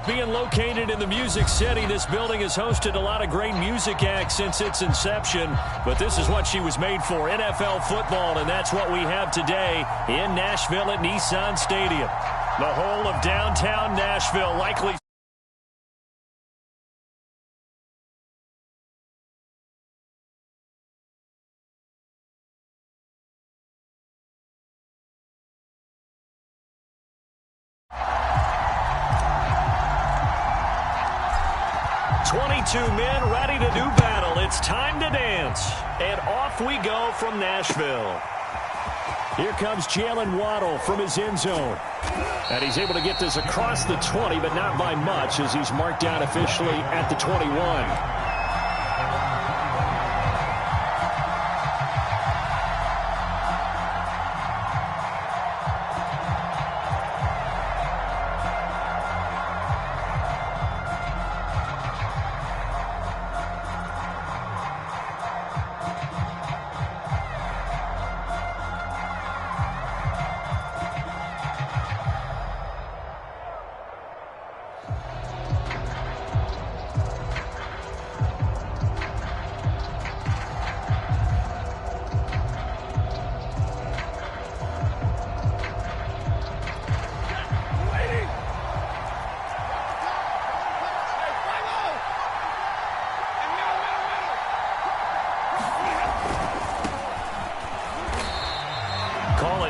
being located in the Music City, this building has hosted a lot of great music acts since its inception. But this is what she was made for, NFL football, and that's what we have today in Nashville at Nissan Stadium. The whole of downtown Nashville likely... men ready to do battle. It's time to dance. And off we go from Nashville. Here comes Jalen Waddle from his end zone. And he's able to get this across the 20, but not by much as he's marked down officially at the 21.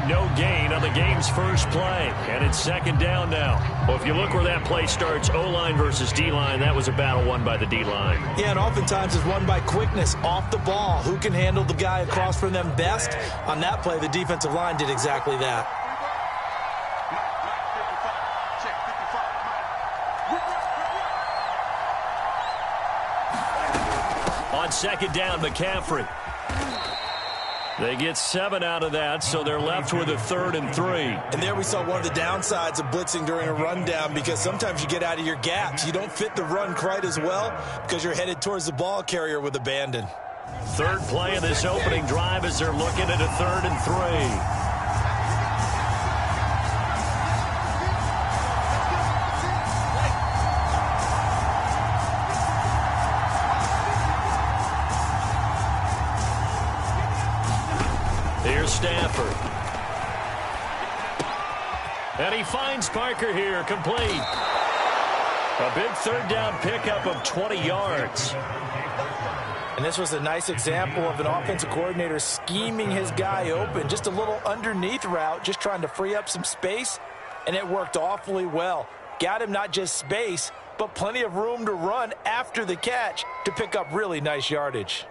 No gain on the game's first play, and it's second down now. Well, if you look where that play starts, O-line versus D-line, that was a battle won by the D-line. Yeah, and oftentimes it's won by quickness off the ball. Who can handle the guy across from them best? On that play, the defensive line did exactly that. On second down, McCaffrey. They get 7 out of that, so they're left with a 3rd and 3. And there we saw one of the downsides of blitzing during a rundown, because sometimes you get out of your gaps. You don't fit the run quite as well because you're headed towards the ball carrier with abandon. Third play of this opening drive as they're looking at a 3rd and 3. Stafford. And he finds Parker here, complete. A big third down pickup of 20 yards. And this was a nice example of an offensive coordinator scheming his guy open. Just a little underneath route, just trying to free up some space, and it worked awfully well. Got him not just space, but plenty of room to run after the catch to pick up really nice yardage.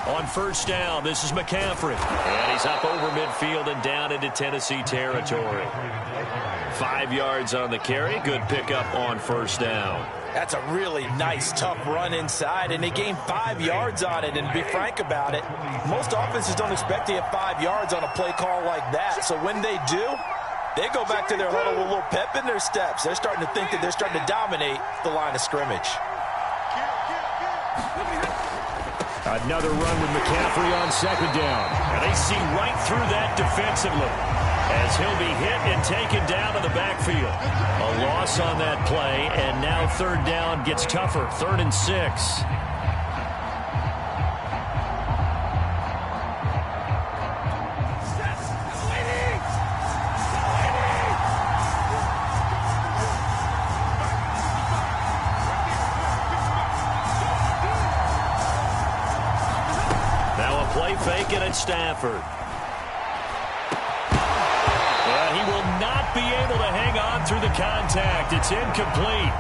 On first down, this is McCaffrey. And he's up over midfield and down into Tennessee territory. 5 yards on the carry. Good pickup on first down. That's a really nice, tough run inside, and they gained 5 yards on it. And to be frank about it, most offenses don't expect to get 5 yards on a play call like that. So when they do, they go back to their huddle with a little pep in their steps. They're starting to think that they're starting to dominate the line of scrimmage. Another run with McCaffrey on second down. And they see right through that defensively as he'll be hit and taken down to the backfield. A loss on that play, and now third down gets tougher. 3rd and 6. Play fake it at Stafford. And he will not be able to hang on through the contact. It's incomplete.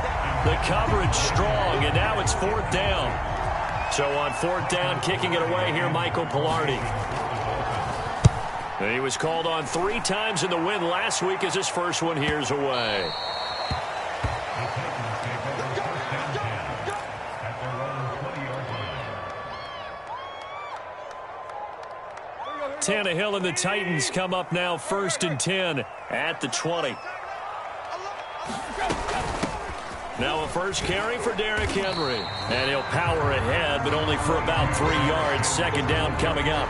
The coverage strong, and now it's 4th down. So on 4th down, kicking it away here, Michael Pilardi. He was called on 3 times in the win last week as his first one here's away. Tannehill and the Titans come up now 1st and 10 at the 20. Now a first carry for Derrick Henry. And he'll power ahead, but only for about 3 yards. Second down coming up.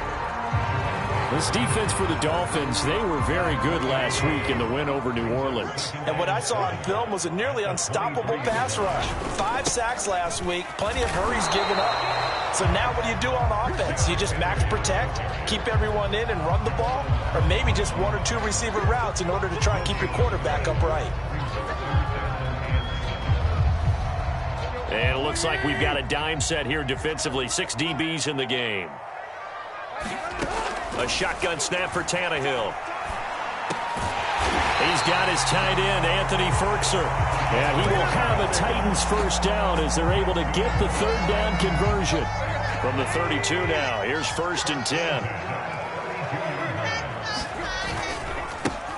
This defense for the Dolphins, they were very good last week in the win over New Orleans. And what I saw on film was a nearly unstoppable pass rush. 5 sacks last week, plenty of hurries given up. So now what do you do on offense? You just max protect, keep everyone in and run the ball, or maybe just 1 or 2 receiver routes in order to try and keep your quarterback upright. And it looks like we've got a dime set here defensively. 6 DBs in the game. A shotgun snap for Tannehill. He's got his tight end, Anthony Ferkser. And he will have a Titans first down as they're able to get the third down conversion. From the 32 now, here's 1st and 10.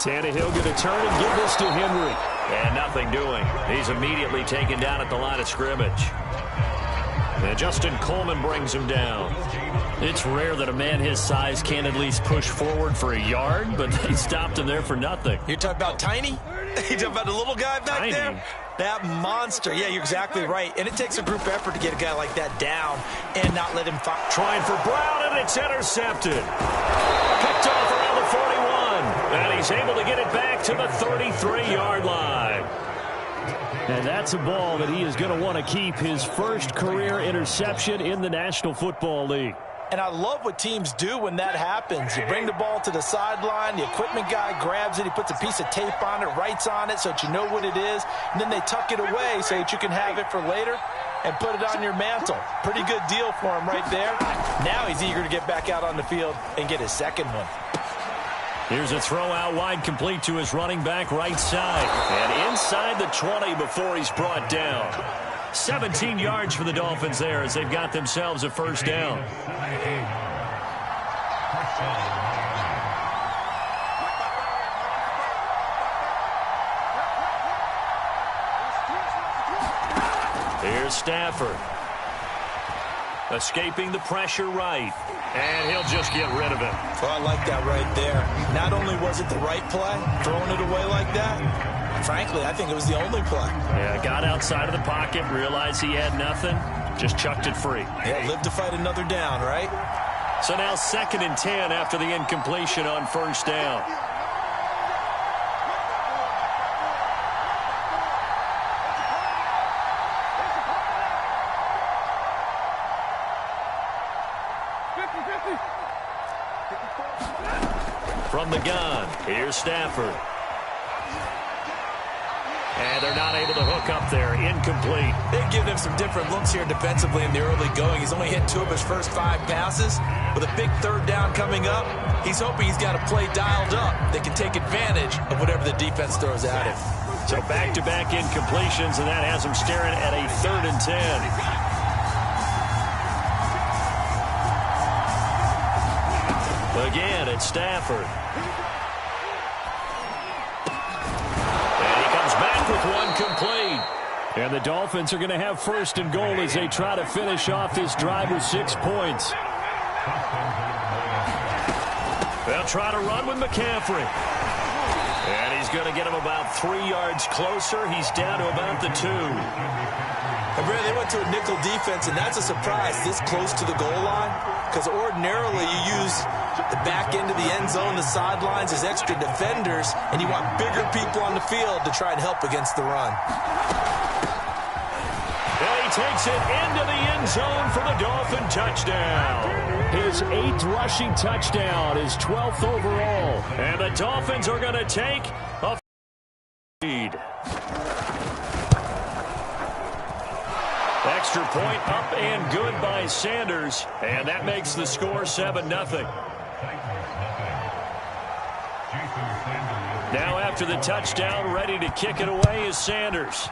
Tannehill going to turn and give this to Henry. And nothing doing. He's immediately taken down at the line of scrimmage. And Justin Coleman brings him down. It's rare that a man his size can't at least push forward for a yard, but they stopped him there for nothing. You're talking about Tiny? You're talking about the little guy back there? That monster. Yeah, you're exactly right. And it takes a group effort to get a guy like that down and not let him fight. Trying for Brown, and it's intercepted. Picked off around the 41. And he's able to get it back to the 33-yard line. And that's a ball that he is going to want to keep, his first career interception in the National Football League. And I love what teams do when that happens. You bring the ball to the sideline, the equipment guy grabs it, he puts a piece of tape on it, writes on it so that you know what it is, and then they tuck it away so that you can have it for later and put it on your mantle. Pretty good deal for him right there. Now he's eager to get back out on the field and get his second one. Here's a throw out wide, complete to his running back right side. And inside the 20 before he's brought down. 17 yards for the Dolphins there as they've got themselves a first down. Here's Stafford. Escaping the pressure right. And he'll just get rid of it. Well, I like that right there. Not only was it the right play, throwing it away like that, frankly, I think it was the only play. Yeah, got outside of the pocket, realized he had nothing, just chucked it free. Yeah, live to fight another down, right? So now 2nd and 10 after the incompletion on first down. From the gun, here's Stafford. And they're not able to hook up there. Incomplete. They've given him some different looks here defensively in the early going. He's only hit 2 of his first 5 passes. With a big third down coming up, he's hoping he's got a play dialed up that can take advantage of whatever the defense throws at him. So back-to-back incompletions, and that has him staring at a 3rd and 10. Again, it's Stafford. And he comes back with one complete. And the Dolphins are going to have 1st and goal as they try to finish off this drive with 6 points. They'll try to run with McCaffrey. And he's going to get him about 3 yards closer. He's down to about the 2. And Brad, they went to a nickel defense, and that's a surprise this close to the goal line, because ordinarily you use the back end of the end zone, the sidelines as extra defenders, and you want bigger people on the field to try and help against the run. And he takes it into the end zone for the Dolphin touchdown. His 8th rushing touchdown, his 12th overall. And the Dolphins are going to take a lead. Extra point up and good by Sanders. And that makes the score 7-0. Now after the touchdown, ready to kick it away is Sanders.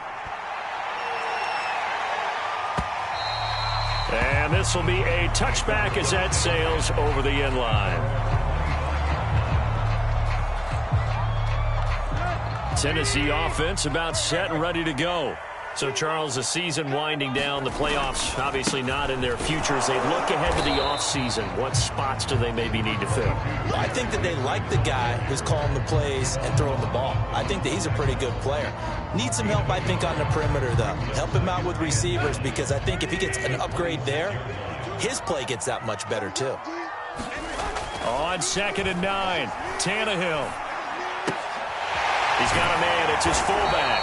And this will be a touchback as that sails over the end line. Tennessee offense about set and ready to go. So, Charles, the season winding down, the playoffs obviously not in their future. As they look ahead to the offseason, what spots do they maybe need to fill? Well, I think that they like the guy who's calling the plays and throwing the ball. I think that he's a pretty good player. Needs some help, I think, on the perimeter, though. Help him out with receivers, because I think if he gets an upgrade there, his play gets that much better, too. On 2nd and 9, Tannehill. He's got a man. It's his fullback.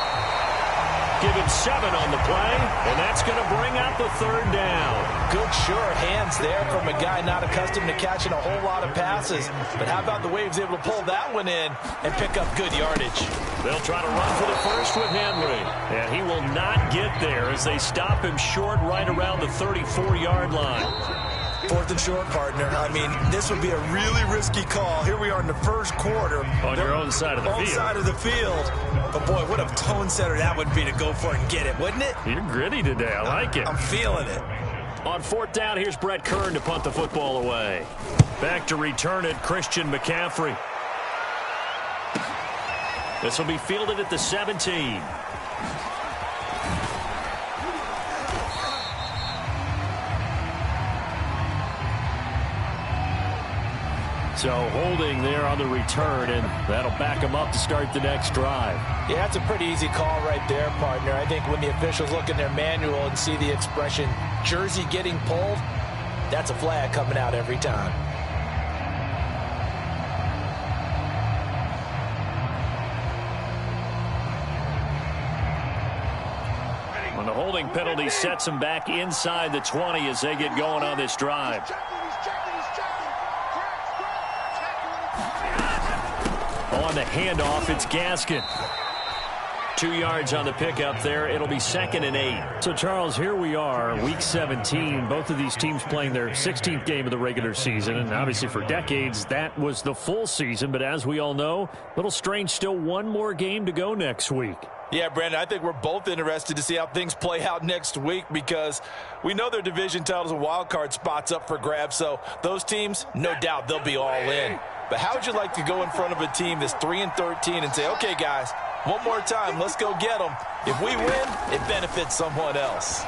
Give him 7 on the play, and that's going to bring up the 3rd down. Good, sure hands there from a guy not accustomed to catching a whole lot of passes. But how about the way he was able to pull that one in and pick up good yardage? They'll try to run for the first with Henry, and he will not get there as they stop him short right around the 34-yard line. 4th and short, partner. I mean, this would be a really risky call. Here we are in the first quarter. On your own side of the field. On side of the field. But, boy, what a tone setter that would be to go for it and get it, wouldn't it? You're gritty today. I like it. I'm feeling it. On 4th down, here's Brett Kern to punt the football away. Back to return it, Christian McCaffrey. This will be fielded at the 17. So holding there on the return, and that'll back them up to start the next drive. Yeah, that's a pretty easy call right there, partner. I think when the officials look in their manual and see the expression, jersey getting pulled, that's a flag coming out every time. When the holding penalty sets them back inside the 20 as they get going on this drive. On the handoff, it's Gaskin. 2 yards on the pickup there. It'll be 2nd and 8. So, Charles, here we are, Week 17. Both of these teams playing their 16th game of the regular season. And obviously for decades, that was the full season. But as we all know, a little strange, still one more game to go next week. Yeah, Brandon, I think we're both interested to see how things play out next week, because we know their division titles and wild card spots up for grabs. So those teams, no doubt, they'll be all in. But how would you like to go in front of a team that's 3-13 and say, okay, guys, one more time, let's go get them. If we win, it benefits someone else.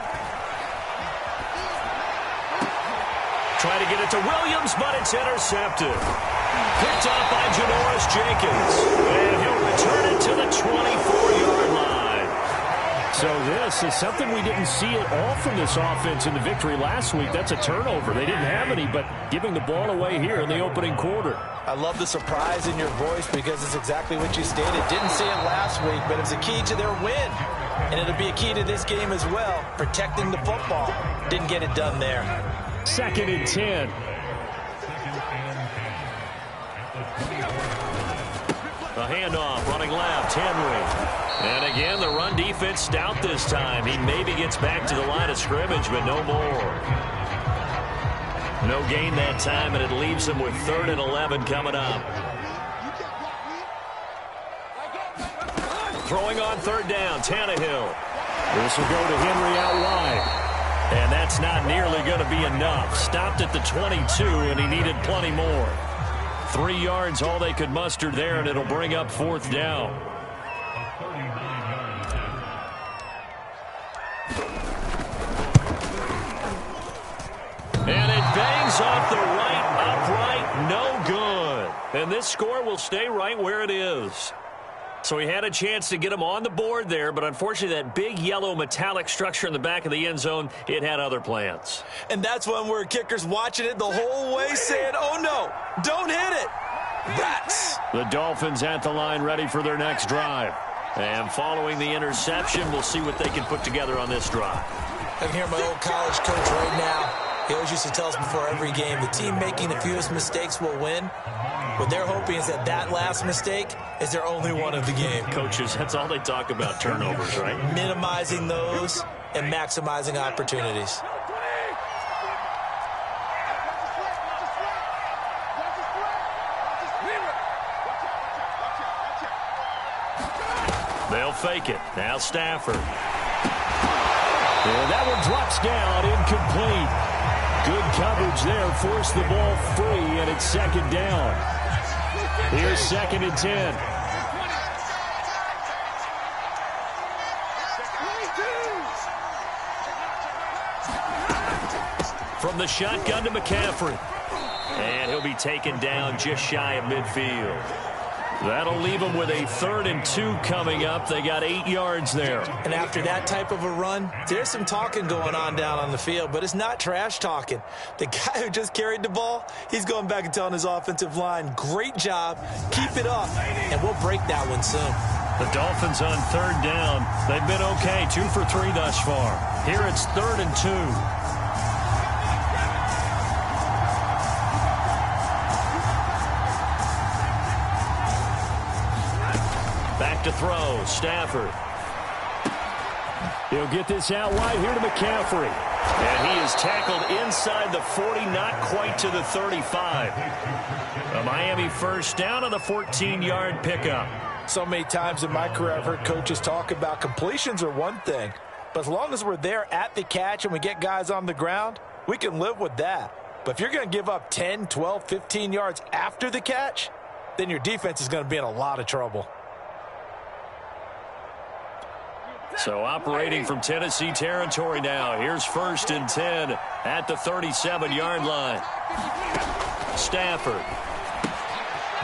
Try to get it to Williams, but it's intercepted. Picked off by Janoris Jenkins. And he'll return it to the 24-yard line. So this is something we didn't see at all from this offense in the victory last week. That's a turnover. They didn't have any, but giving the ball away here in the opening quarter. I love the surprise in your voice, because it's exactly what you stated. Didn't see it last week, but it was a key to their win. And it'll be a key to this game as well, protecting the football. Didn't get it done there. 2nd and 10. A handoff, running left, Henry. And again, the run defense stout this time. He maybe gets back to the line of scrimmage, but no more. No gain that time, and it leaves them with 3rd and 11 coming up. Throwing on 3rd down, Tannehill. This will go to Henry out wide. And that's not nearly going to be enough. Stopped at the 22, and he needed plenty more. 3 yards, all they could muster there, and it'll bring up 4th down. And it bangs off the right upright, no good. And this score will stay right where it is. So he had a chance to get him on the board there, but unfortunately that big yellow metallic structure in the back of the end zone, it had other plans. And that's when we're kickers watching it the whole way saying, oh no, don't hit it. Rats. The Dolphins at the line ready for their next drive. And following the interception, we'll see what they can put together on this drive. I can hear my old college coach right now. He always used to tell us before every game, the team making the fewest mistakes will win. What they're hoping is that that last mistake is their only one of the game. Coaches, that's all they talk about, turnovers, right? Minimizing those and maximizing opportunities. They'll fake it. Now Stafford. And that one drops down, incomplete. Good coverage there, forced the ball free, and it's 2nd down. Here's 2nd and 10. From the shotgun to McCaffrey. And he'll be taken down just shy of midfield. That'll leave them with a 3rd and 2 coming up. They got 8 yards there. And after that type of a run, there's some talking going on down on the field, but it's not trash talking. The guy who just carried the ball, he's going back and telling his offensive line, great job, keep it up, and we'll break that one soon. The Dolphins on 3rd down. They've been okay, 2 for 3 thus far. Here it's 3rd and 2. Back to throw, Stafford. He'll get this out wide here to McCaffrey. And he is tackled inside the 40, not quite to the 35. A Miami first down on the 14-yard pickup. So many times in my career I've heard coaches talk about completions are one thing, but as long as we're there at the catch and we get guys on the ground, we can live with that. But if you're going to give up 10, 12, 15 yards after the catch, then your defense is going to be in a lot of trouble. So operating from Tennessee territory now. Here's 1st and 10 at the 37-yard line. Stafford.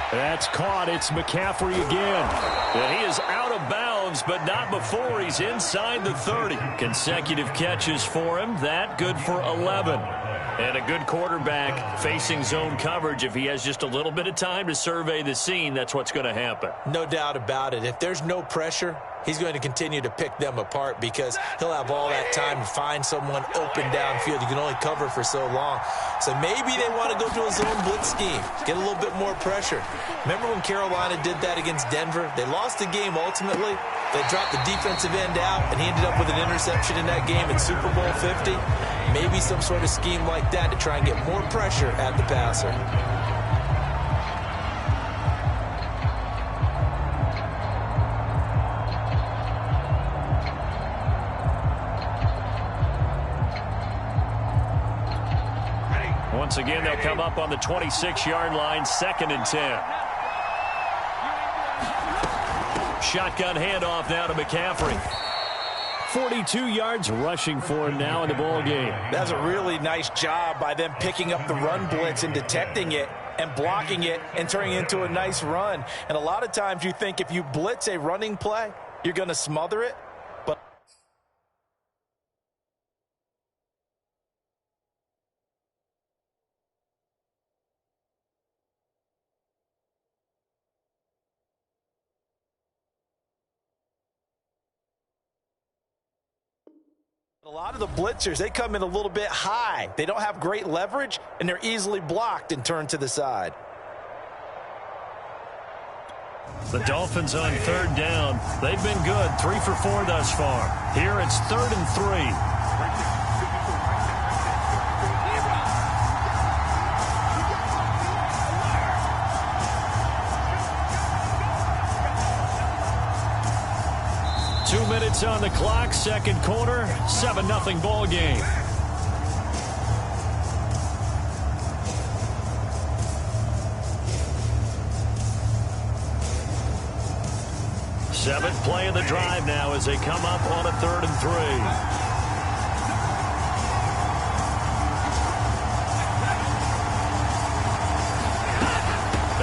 That's caught. It's McCaffrey again. And he is out of bounds, but not before he's inside the 30. Consecutive catches for him. That good for 11. And a good quarterback facing zone coverage. If he has just a little bit of time to survey the scene, that's what's going to happen. No doubt about it. If there's no pressure, he's going to continue to pick them apart because he'll have all that time to find someone open downfield. You can only cover for so long. So maybe they want to go to a zone blitz scheme, get a little bit more pressure. Remember when Carolina did that against Denver? They lost the game ultimately. They dropped the defensive end out, and he ended up with an interception in that game in Super Bowl 50. Maybe some sort of scheme like that to try and get more pressure at the passer. Once again, they'll come up on the 26-yard line, 2nd and 10. Shotgun handoff now to McCaffrey. 42 yards rushing for him now in the ball game. That's a really nice job by them picking up the run blitz and detecting it and blocking it and turning it into a nice run. And a lot of times you think if you blitz a running play, you're going to smother it. But a lot of the blitzers, they come in a little bit high. They don't have great leverage, and they're easily blocked and turned to the side. The Dolphins on 3rd down. They've been good, 3 for 4 thus far. Here it's 3rd and 3. Minutes on the clock, 2nd quarter, 7-0 ball game. Seventh play of the drive now as they come up on a 3rd and 3.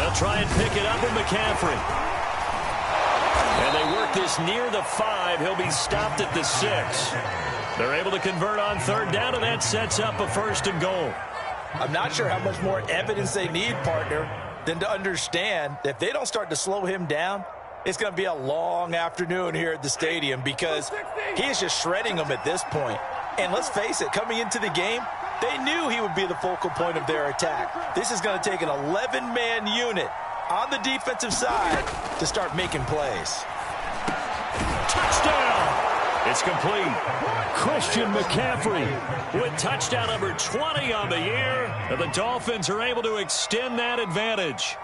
They'll try and pick it up with McCaffrey. And they work this near the 5. He'll be stopped at the 6. They're able to convert on 3rd down, and that sets up a 1st and goal. I'm not sure how much more evidence they need, partner, than to understand that if they don't start to slow him down, it's going to be a long afternoon here at the stadium because he is just shredding them at this point. And let's face it, coming into the game, they knew he would be the focal point of their attack. This is going to take an 11-man unit on the defensive side to start making plays. Touchdown! It's complete. Christian McCaffrey with touchdown number 20 on the year. And the Dolphins are able to extend that advantage.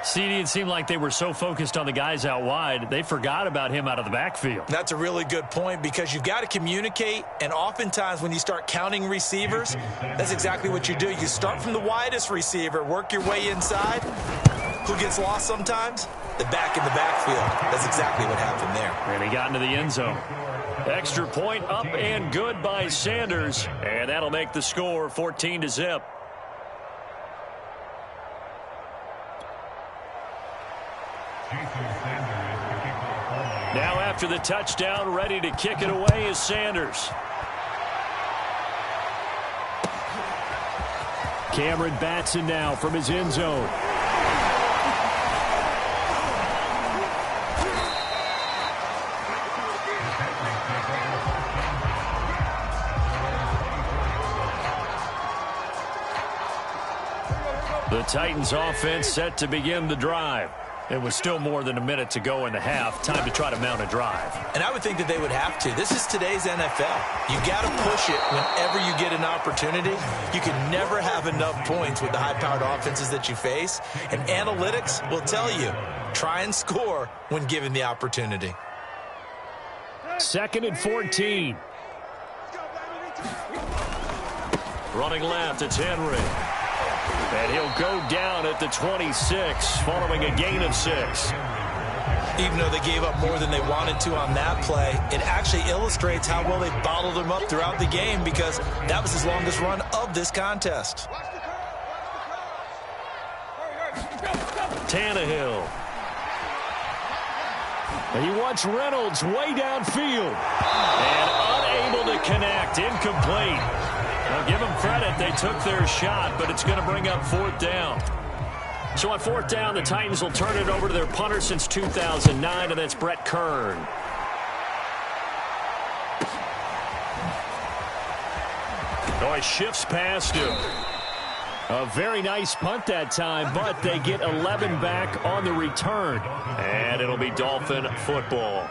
CD, it seemed like they were so focused on the guys out wide, they forgot about him out of the backfield. That's a really good point because you've got to communicate, and oftentimes when you start counting receivers, that's exactly what you do. You start from the widest receiver, work your way inside, who gets lost sometimes? The back in the backfield. That's exactly what happened there. And he got into the end zone. Extra point up and good by Sanders. And that'll make the score 14-0. Now after the touchdown, ready to kick it away is Sanders. Cameron Batson now from his end zone. The Titans offense set to begin the drive. It was still more than a minute to go in the half. Time to try to mount a drive. And I would think that they would have to. This is today's NFL. You got to push it whenever you get an opportunity. You can never have enough points with the high-powered offenses that you face. And analytics will tell you, try and score when given the opportunity. 2nd and 14. Running left, it's Henry. And he'll go down at the 26 following a gain of 6. Even though they gave up more than they wanted to on that play, it actually illustrates how well they bottled him up throughout the game because that was his longest run of this contest. Tannehill. And he wants Reynolds way downfield. And unable to connect. Incomplete. Now give them credit. They took their shot, but it's going to bring up 4th down. So on 4th down, the Titans will turn it over to their punter since 2009, and that's Brett Kern. Oh, he shifts past him. A very nice punt that time, but they get 11 back on the return. And it'll be Dolphin football.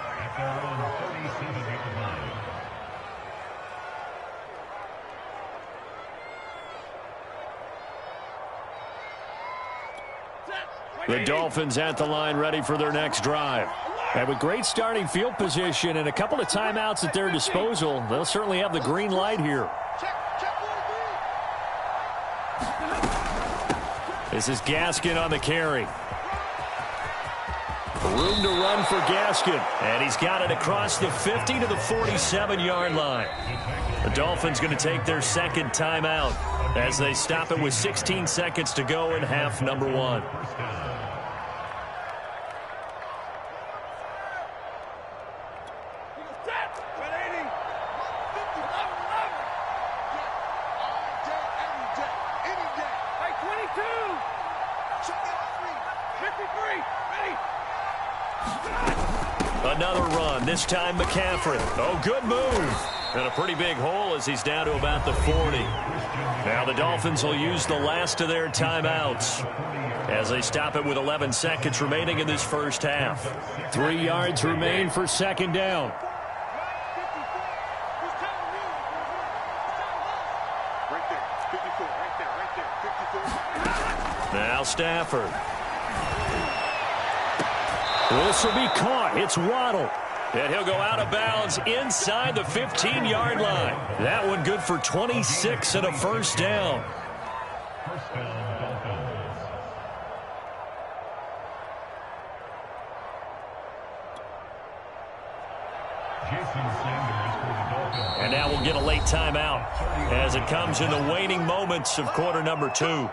The Dolphins at the line ready for their next drive. And with great starting field position and a couple of timeouts at their disposal, they'll certainly have the green light here. This is Gaskin on the carry. Room to run for Gaskin. And he's got it across the 50 to the 47-yard line. The Dolphins going to take their 2nd timeout as they stop it with 16 seconds to go in half number 1. Another run, this time McCaffrey. Oh, good move. And a pretty big hole as he's down to about the 40. Now the Dolphins will use the last of their timeouts as they stop it with 11 seconds remaining in this first half. 3 yards remain for 2nd down. Now Stafford. This will be caught. It's Waddle. And he'll go out of bounds inside the 15-yard line. That one good for 26 and a 1st down. And now we'll get a late timeout as it comes in the waning moments of quarter number 2.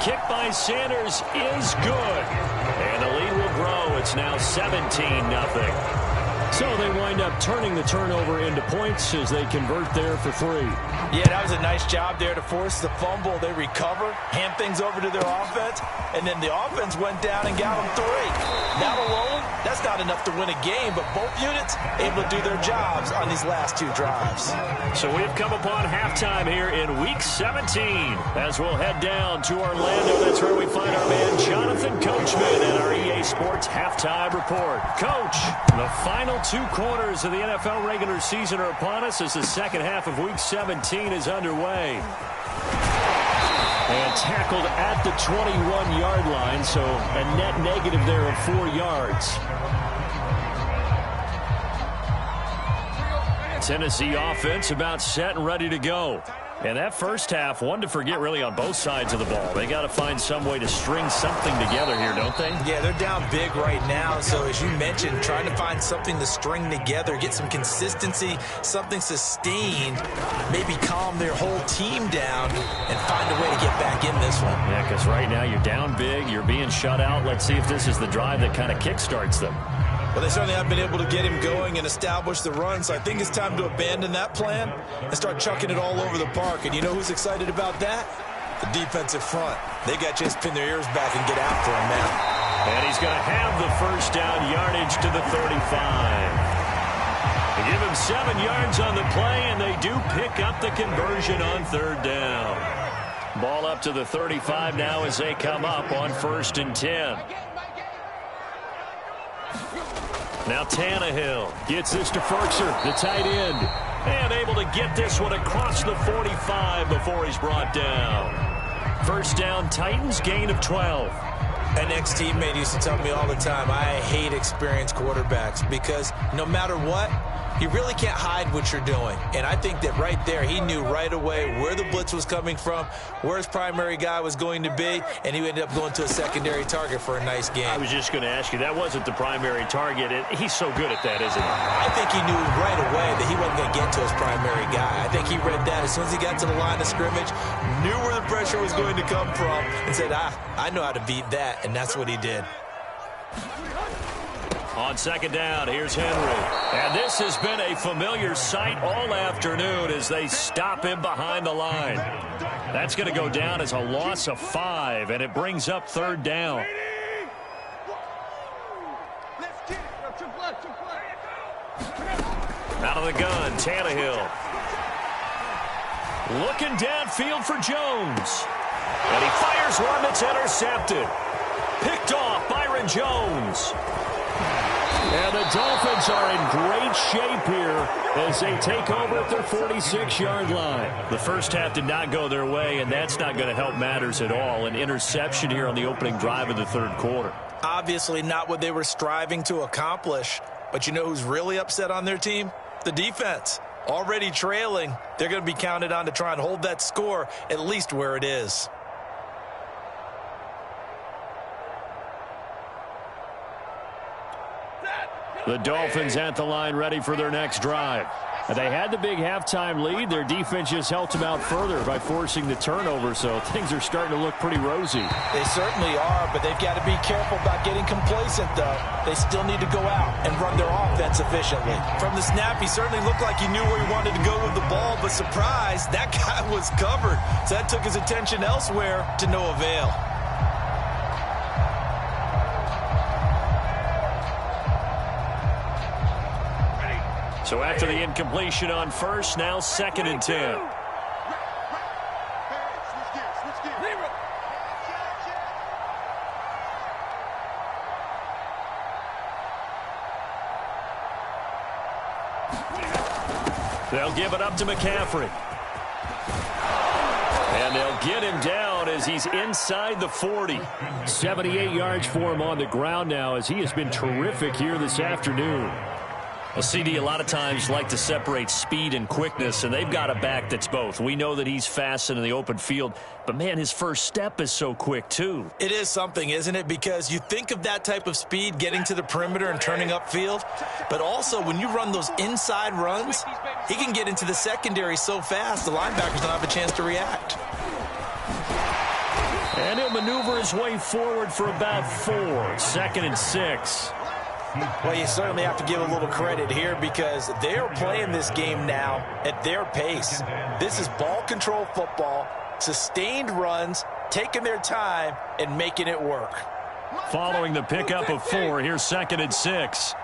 Kick by Sanders is good. And the lead will grow. It's now 17-0. So they wind up turning the turnover into points as they convert there for 3. Yeah, that was a nice job there to force the fumble. They recover, hand things over to their offense, and then the offense went down and got them 3. That alone, that's not enough to win a game, but both units able to do their jobs on these last 2 drives. So we've come upon halftime here in Week 17 as we'll head down to Orlando. That's where we find our man Jonathan Coachman and our EA Sports Sports Halftime Report. Coach, the final 2 quarters of the NFL regular season are upon us as the second half of Week 17 is underway. And tackled at the 21-yard line, so a net negative there of 4 yards. Tennessee offense about set and ready to go. And that first half, one to forget really on both sides of the ball. They got to find some way to string something together here, don't they? Yeah, they're down big right now. So as you mentioned, trying to find something to string together, get some consistency, something sustained, maybe calm their whole team down and find a way to get back in this one. Yeah, because right now you're down big, you're being shut out. Let's see if this is the drive that kind of kickstarts them. Well, they certainly have been able to get him going and establish the run, so I think it's time to abandon that plan and start chucking it all over the park. And you know who's excited about that? The defensive front. They got to just pin their ears back and get after him now. And he's going to have the first down yardage to the 35. They give him 7 yards on the play, and they do pick up the conversion on 3rd down. Ball up to the 35 now as they come up on 1st and 10. Now Tannehill gets this to Ferkser, the tight end, and able to get this one across the 45 before he's brought down. First down, Titans, gain of 12. An ex-teammate used to tell me all the time, I hate experienced quarterbacks because no matter what, you really can't hide what you're doing. And I think that right there, he knew right away where the blitz was coming from, where his primary guy was going to be, and he ended up going to a secondary target for a nice game. I was just going to ask you, that wasn't the primary target. He's so good at that, isn't he? I think he knew right away that he wasn't going to get to his primary guy. I think he read that as soon as he got to the line of scrimmage, knew where the pressure was going to come from, and said, I know how to beat that, and that's what he did. On 2nd down, here's Henry. And this has been a familiar sight all afternoon as they stop him behind the line. That's going to go down as a loss of 5, and it brings up 3rd down. Out of the gun, Tannehill. Looking downfield for Jones. And he fires one that's intercepted. Picked off, Byron Jones. And the Dolphins are in great shape here as they take over at their 46-yard line. The first half did not go their way, and that's not going to help matters at all. An interception here on the opening drive of the 3rd quarter. Obviously not what they were striving to accomplish. But you know who's really upset on their team? The defense. Already trailing. They're going to be counted on to try and hold that score at least where it is. The Dolphins at the line ready for their next drive. They had the big halftime lead. Their defense just helped them out further by forcing the turnover, so things are starting to look pretty rosy. They certainly are, but they've got to be careful about getting complacent, though. They still need to go out and run their offense efficiently. From the snap, he certainly looked like he knew where he wanted to go with the ball, but surprise, that guy was covered. So that took his attention elsewhere to no avail. So after the incompletion on 1st, now 2nd and 10. They'll give it up to McCaffrey. And they'll get him down as he's inside the 40. 78 yards for him on the ground now as he has been terrific here this afternoon. Well, CD, a lot of times like to separate speed and quickness, and they've got a back that's both. We know that he's fast in the open field, but, man, his first step is so quick, too. It is something, isn't it? Because you think of that type of speed getting to the perimeter and turning upfield, but also when you run those inside runs, he can get into the secondary so fast the linebackers don't have a chance to react. And he'll maneuver his way forward for about 4. 2nd and 6. Well, you certainly have to give a little credit here because they're playing this game now at their pace. This is ball control football, sustained runs, taking their time, and making it work. Following the pickup of 4, here's 2nd and 6.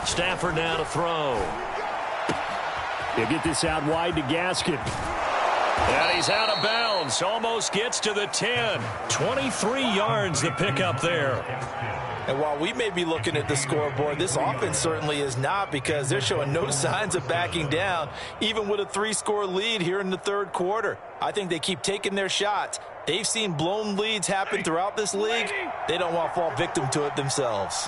Stafford now to throw. He'll get this out wide to Gaskin. And he's out of bounds. Almost gets to the 10. 23 yards the pickup there. And while we may be looking at the scoreboard, this offense certainly is not, because they're showing no signs of backing down, even with a 3-score lead here in the third quarter. I think they keep taking their shots. They've seen blown leads happen throughout this league. They don't want to fall victim to it themselves.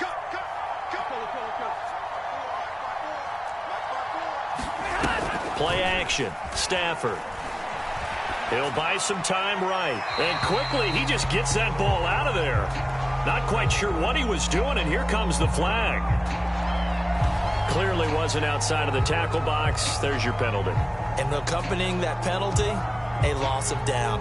Play action. Stafford. He'll buy some time right. And quickly, he just gets that ball out of there. Not quite sure what he was doing, and here comes the flag. Clearly wasn't outside of the tackle box. There's your penalty. And accompanying that penalty, a loss of down.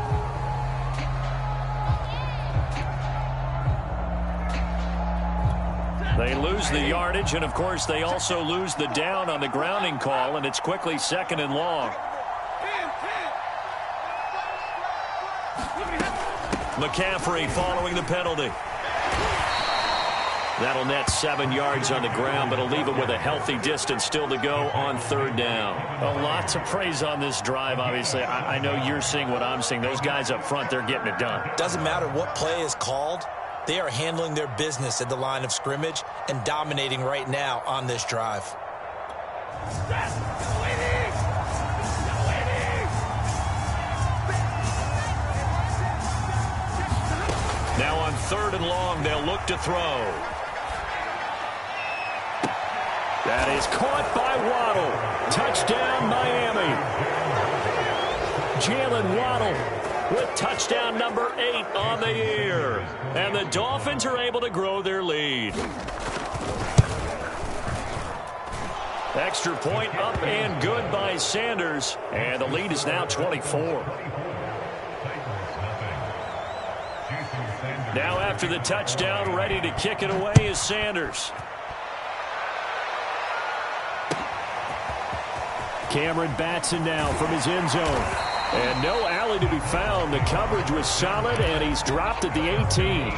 They lose the yardage, and, of course, they also lose the down on the grounding call, and it's quickly 2nd and long. McCaffrey following the penalty. That'll net 7 yards on the ground, but it'll leave him with a healthy distance still to go on 3rd down. A lot to praise on this drive, obviously. I know you're seeing what I'm seeing. Those guys up front, they're getting it done. Doesn't matter what play is called. They are handling their business at the line of scrimmage and dominating right now on this drive. Now on 3rd and long, they'll look to throw. That is caught by Waddle. Touchdown, Miami. Jalen Waddle with touchdown number 8 on the year. And the Dolphins are able to grow their lead. Extra point up and good by Sanders. And the lead is now 24. Now after the touchdown, ready to kick it away is Sanders. Cameron Batson now from his end zone. And no alley to be found. The coverage was solid, and he's dropped at the 18.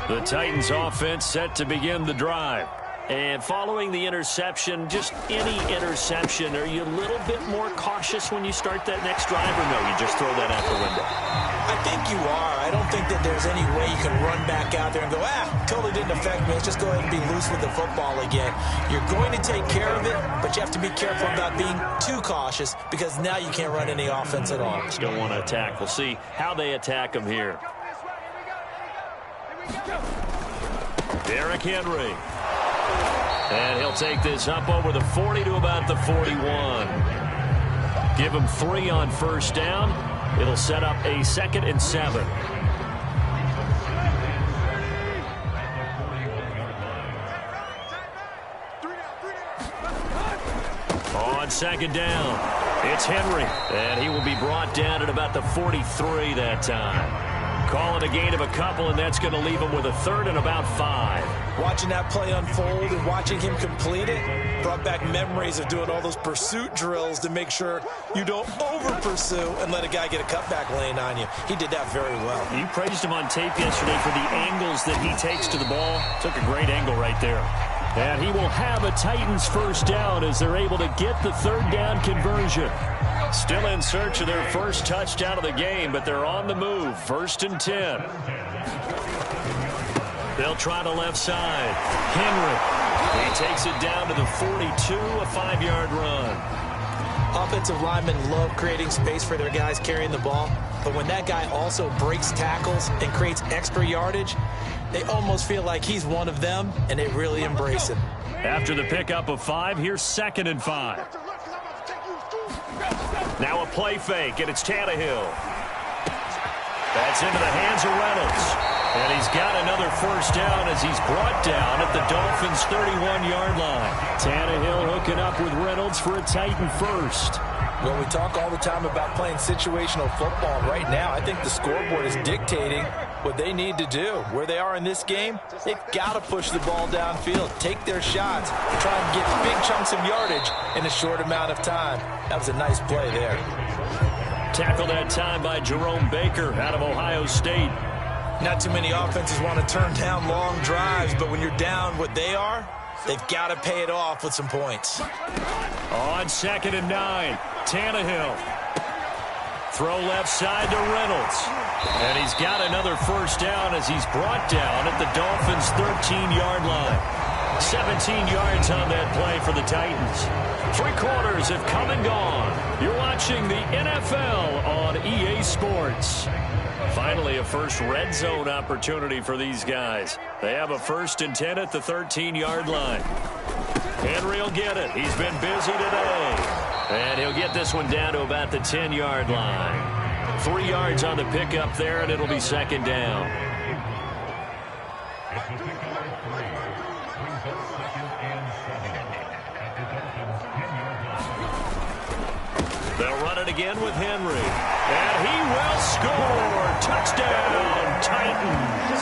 The Titans offense set to begin the drive. And following the interception, just any interception, are you a little bit more cautious when you start that next drive, or no, you just throw that out the window? I think you are. I don't think that there's any way you can run back out there and go, totally didn't affect me. Let's just go ahead and be loose with the football again. You're going to take care of it, but you have to be careful about being too cautious, because now you can't run any offense at all. Still want to attack. We'll see how they attack them here. Derrick Henry. And he'll take this up over the 40 to about the 41. Give him 3 on 1st down. It'll set up a 2nd and 7. On 2nd down, it's Henry. And he will be brought down at about the 43 that time. Calling a gain of a couple, and that's going to leave him with a 3rd and about 5. Watching that play unfold and watching him complete it brought back memories of doing all those pursuit drills to make sure you don't over-pursue and let a guy get a cutback lane on you. He did that very well. You praised him on tape yesterday for the angles that he takes to the ball. Took a great angle right there. And he will have a Titans 1st down as they're able to get the 3rd down conversion. Still in search of their first touchdown of the game, but they're on the move. 1st and 10. They'll try the left side. Henry. He takes it down to the 42, a 5-yard run. Offensive linemen love creating space for their guys carrying the ball, but when that guy also breaks tackles and creates extra yardage, they almost feel like he's one of them, and they really embrace him. After the pickup of 5, here's 2nd and 5. Now a play fake, and it's Tannehill. That's into the hands of Reynolds. And he's got another 1st down as he's brought down at the Dolphins' 31-yard line. Tannehill hooking up with Reynolds for a Titan 1st. Well, we talk all the time about playing situational football. Right now, I think the scoreboard is dictating what they need to do. Where they are in this game, they've got to push the ball downfield, take their shots, try and get big chunks of yardage in a short amount of time. That was a nice play there. Tackled that time by Jerome Baker out of Ohio State. Not too many offenses want to turn down long drives, but when you're down what they are, They've got to pay it off with some points. On 2nd and 9, Tannehill. Throw left side to Reynolds. And he's got another first down as he's brought down at the Dolphins' 13-yard line. 17 yards on that play for the Titans. 3 quarters have come and gone. You're watching the NFL on EA Sports. Finally, a first red zone opportunity for these guys. They have a 1st and 10 at the 13-yard line. Henry will get it. He's been busy today. And he'll get this one down to about the 10-yard line. 3 yards on the pickup there, and it'll be 2nd down. They'll run it again with Henry. And he will score. Touchdown, Titans.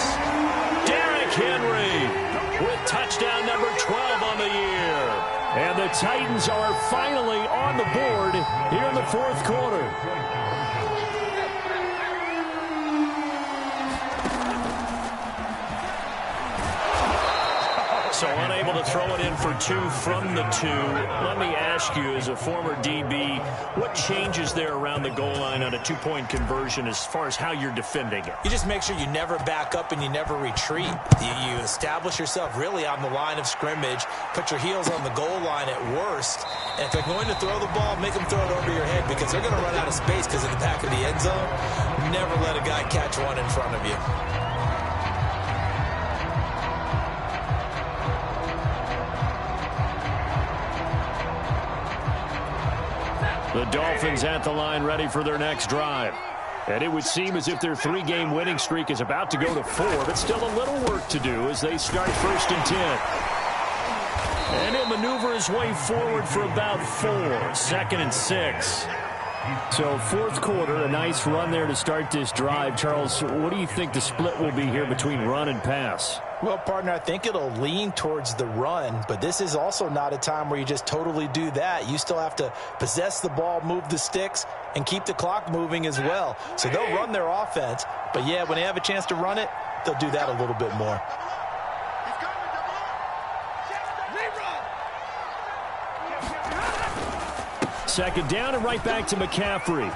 Derrick Henry with touchdown number 12 on the year. And the Titans are finally on the board here in the 4th quarter. So unable to throw it in for 2 from the 2. Let me ask you, as a former DB, what changes there around the goal line on a 2-point conversion as far as how you're defending it? You just make sure you never back up and you never retreat. You establish yourself really on the line of scrimmage, put your heels on the goal line at worst, and if they're going to throw the ball, make them throw it over your head because they're going to run out of space because of the back of the end zone. Never let a guy catch one in front of you. The Dolphins at the line ready for their next drive. And it would seem as if their 3-game winning streak is about to go to 4, but still a little work to do as they start 1st and 10. And he'll maneuver his way forward for about 4. 2nd and 6. So 4th quarter, a nice run there to start this drive. Charles, what do you think the split will be here between run and pass? Well, partner, I think it'll lean towards the run, but this is also not a time where you just totally do that. You still have to possess the ball, move the sticks, and keep the clock moving as well. So they'll run their offense, but yeah, when they have a chance to run it, they'll do that a little bit more. Second down and right back to McCaffrey.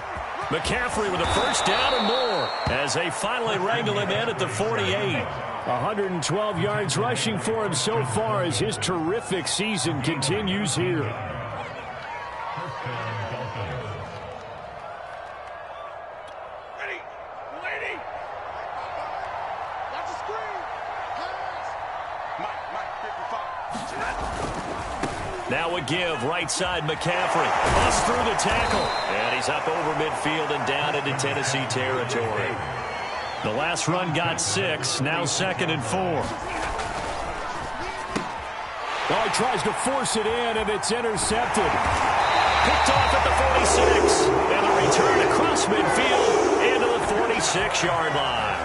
McCaffrey with a first down and more as they finally wrangle him in at the 48. 112 yards rushing for him so far as his terrific season continues here. Now a give, right side McCaffrey. Busts through the tackle. And he's up over midfield and down into Tennessee territory. The last run got 6, now 2nd and 4. Oh, he tries to force it in, and it's intercepted. Picked off at the 46. And a return across midfield into the 46-yard line.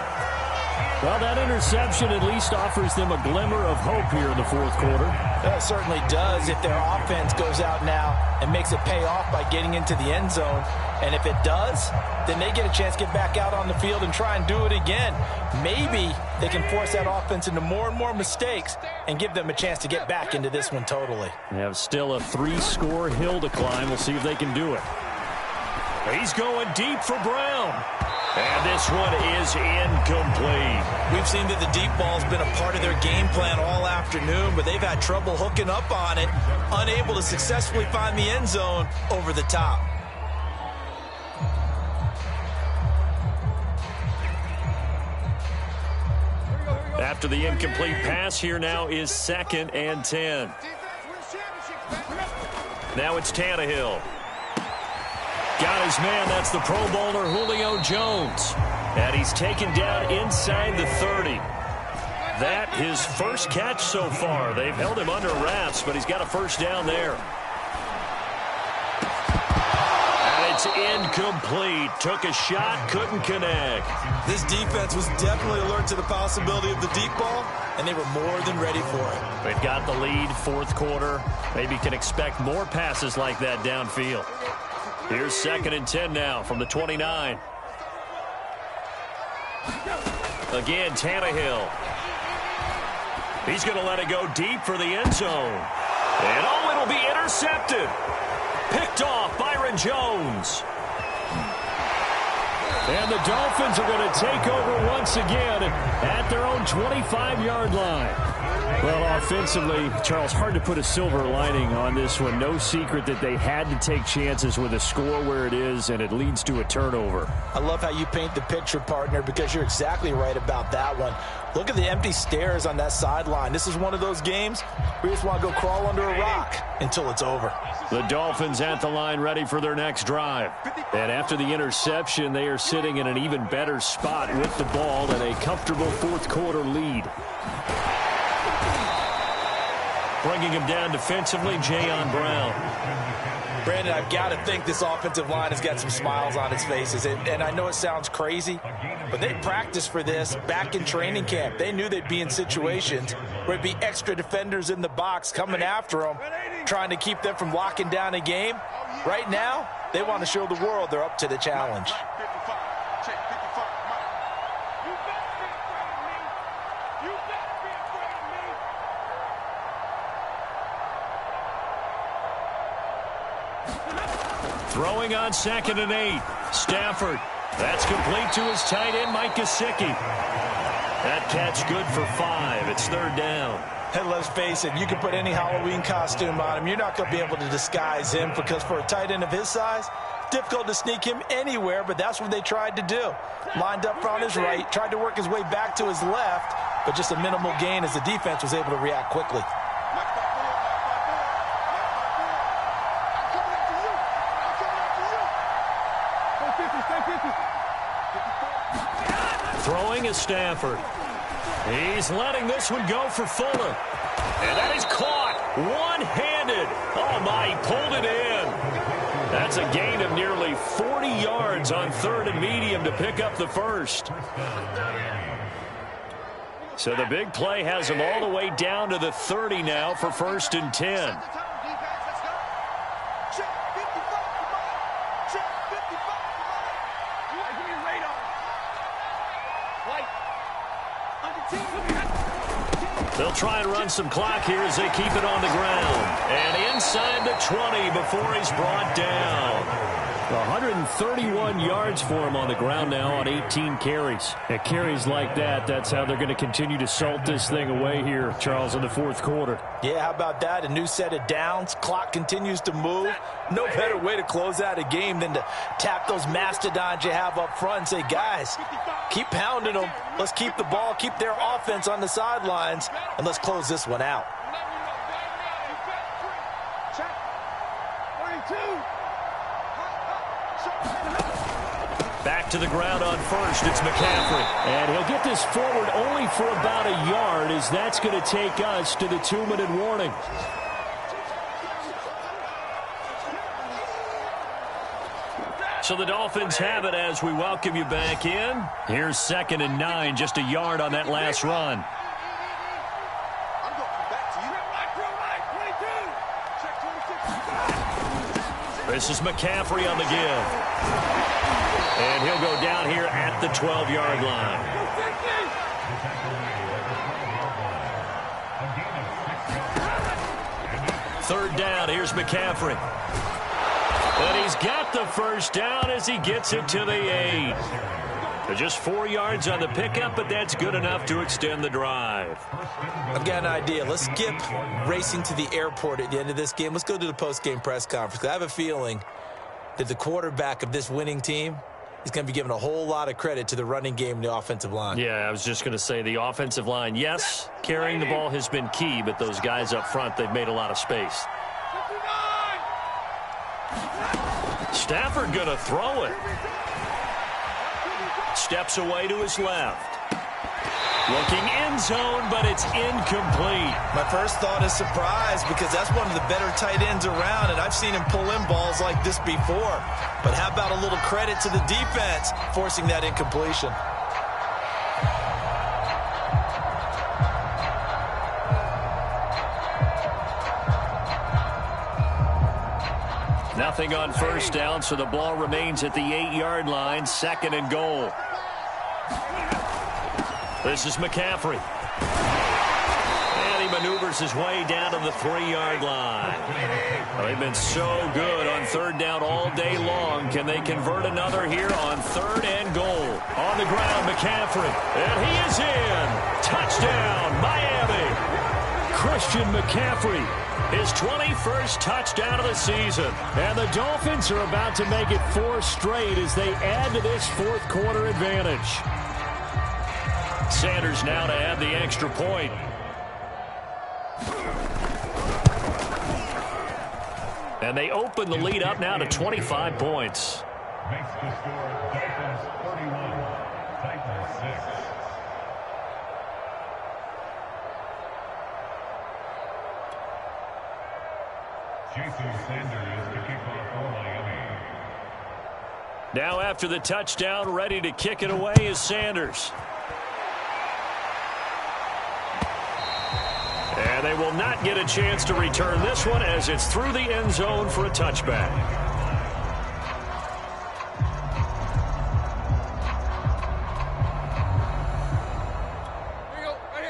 Well, that interception at least offers them a glimmer of hope here in the 4th quarter. It certainly does if their offense goes out now and makes it pay off by getting into the end zone. And if it does, then they get a chance to get back out on the field and try and do it again. Maybe they can force that offense into more and more mistakes and give them a chance to get back into this one totally. They have still a 3-score hill to climb. We'll see if they can do it. He's going deep for Brown. And this one is incomplete. We've seen that the deep ball's been a part of their game plan all afternoon, but they've had trouble hooking up on it, unable to successfully find the end zone over the top. After the incomplete pass, here now is 2nd and 10. Now it's Tannehill. Got his man, that's the Pro Bowler Julio Jones. And he's taken down inside the 30. That his first catch so far. They've held him under wraps, but he's got a first down there. And it's incomplete. Took a shot, couldn't connect. This defense was definitely alert to the possibility of the deep ball, and they were more than ready for it. They've got the lead, 4th quarter. Maybe can expect more passes like that downfield. Here's 2nd and 10 now from the 29. Again, Tannehill. He's going to let it go deep for the end zone. And, oh, it'll be intercepted. Picked off Byron Jones. And the Dolphins are going to take over once again at their own 25-yard line. Well, offensively, Charles, hard to put a silver lining on this one. No secret that they had to take chances with a score where it is, and it leads to a turnover. I love how you paint the picture, partner, because you're exactly right about that one. Look at the empty stares on that sideline. This is one of those games where you just want to go crawl under a rock until it's over. The Dolphins at the line ready for their next drive. And after the interception, they are sitting in an even better spot with the ball and a comfortable fourth-quarter lead. Bringing him down defensively, Jayon Brown. Brandon, I've got to think this offensive line has got some smiles on its faces. And I know it sounds crazy, but they practiced for this back in training camp. They knew they'd be in situations where it'd be extra defenders in the box coming after them, trying to keep them from locking down a game. Right now, they want to show the world they're up to the challenge. Throwing on 2nd and 8. Stafford. That's complete to his tight end, Mike Gesicki. That catch good for 5. It's 3rd down. And let's face it, you can put any Halloween costume on him. You're not going to be able to disguise him because for a tight end of his size, difficult to sneak him anywhere, but that's what they tried to do. Lined up on his right, tried to work his way back to his left, but just a minimal gain as the defense was able to react quickly. Throwing is Stafford. He's letting this one go for Fuller. And that is caught one-handed. Oh, my, he pulled it in. That's a gain of nearly 40 yards on 3rd and medium to pick up the first. So the big play has him all the way down to the 30 now for 1st and 10. They'll try and run some clock here as they keep it on the ground. And inside the 20 before he's brought down. 131 yards for him on the ground now on 18 carries. At carries like that, that's how they're going to continue to salt this thing away here, Charles, in the 4th quarter. Yeah, how about that? A new set of downs. Clock continues to move. No better way to close out a game than to tap those mastodons you have up front and say, guys, keep pounding them. Let's keep the ball, keep their offense on the sidelines, and let's close this one out. Back to the ground on 1st. It's McCaffrey. And he'll get this forward only for about a yard, as that's going to take us to the 2-minute warning. So the Dolphins have it as we welcome you back in. Here's 2nd and 9, just a yard on that last run. This is McCaffrey on the give. And he'll go down here at the 12-yard line. Third down, here's McCaffrey. And he's got the first down as he gets it to the 8. Just 4 yards on the pickup, but that's good enough to extend the drive. I've got an idea. Let's skip racing to the airport at the end of this game. Let's go to the post-game press conference. I have a feeling that the quarterback of this winning team is going to be given a whole lot of credit to the running game and the offensive line. Yeah, I was just going to say the offensive line, yes, carrying the ball has been key, but those guys up front, they've made a lot of space. Stafford going to throw it. Steps away to his left. Looking end zone, but it's incomplete. My first thought is surprise because that's one of the better tight ends around, and I've seen him pull in balls like this before. But how about a little credit to the defense forcing that incompletion? Nothing on first down, so the ball remains at the 8-yard line, 2nd and goal. This is McCaffrey. maneuvers his way down to the 3-yard line. Well, they've been so good on third down all day long. Can they convert another here on 3rd and goal? On the ground, McCaffrey. And he is in. Touchdown, Miami. Christian McCaffrey, his 21st touchdown of the season. And the Dolphins are about to make it 4 straight as they add to this 4th quarter advantage. Sanders now to add the extra point. And they open the lead up now to 25 points. Makes the score Dolphins 31, Titans 6. Jason Sanders to kick off for Miami. Now after the touchdown, ready to kick it away is Sanders. And they will not get a chance to return this one as it's through the end zone for a touchback.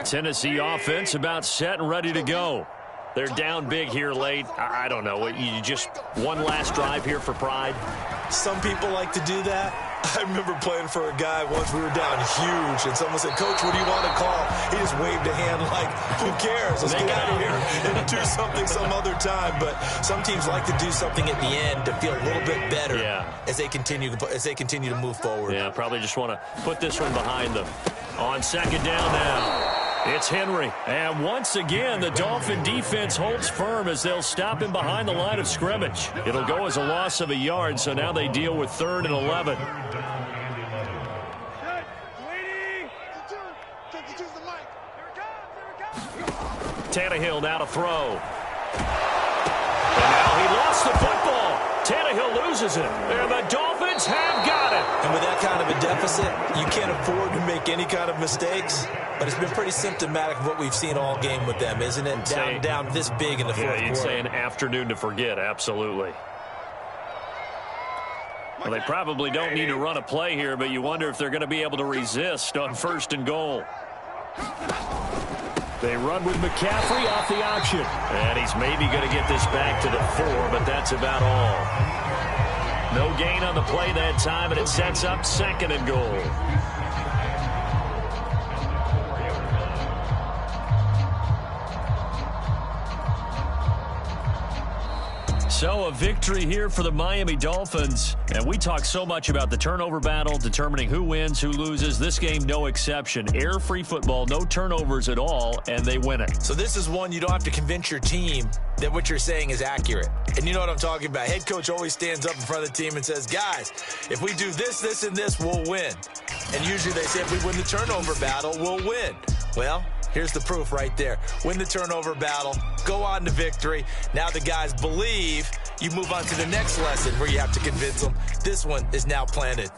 Tennessee offense about set and ready to go. They're down big here late. I don't know. You just one last drive here for pride? Some people like to do that. I remember playing for a guy once. We were down huge, and someone said, "Coach, what do you want to call?" He just waved a hand like, who cares? Let's get out of here and do something some other time. But some teams like to do something at the end to feel a little bit better as they continue to move forward. Yeah, probably just want to put this one behind them. On 2nd down now. It's Henry. And once again, the Dolphin defense holds firm as they'll stop him behind the line of scrimmage. It'll go as a loss of a yard, so now they deal with 3rd and 11. Tannehill now to throw. And now he lost the football. Tannehill loses it. And the Dolphins have got it. And with that kind of a deficit, you can't afford to make any kind of mistakes. But it's been pretty symptomatic of what we've seen all game with them, isn't it? Down this big in the 4th quarter. Yeah, you'd say an afternoon to forget, absolutely. Well, they probably don't need to run a play here, but you wonder if they're going to be able to resist on 1st and goal. They run with McCaffrey off the option. And he's maybe going to get this back to the 4, but that's about all. No gain on the play that time, and it sets up 2nd and goal. So a victory here for the Miami Dolphins. And we talk so much about the turnover battle, determining who wins, who loses. This game, no exception. Air-free football, no turnovers at all, and they win it. So this is one you don't have to convince your team that what you're saying is accurate. And you know what I'm talking about. Head coach always stands up in front of the team and says, guys, if we do this, this, and this, we'll win. And usually they say if we win the turnover battle, we'll win. Well, here's the proof right there. Win the turnover battle, go on to victory. Now the guys believe. You move on to the next lesson where you have to convince them. This one is now planted.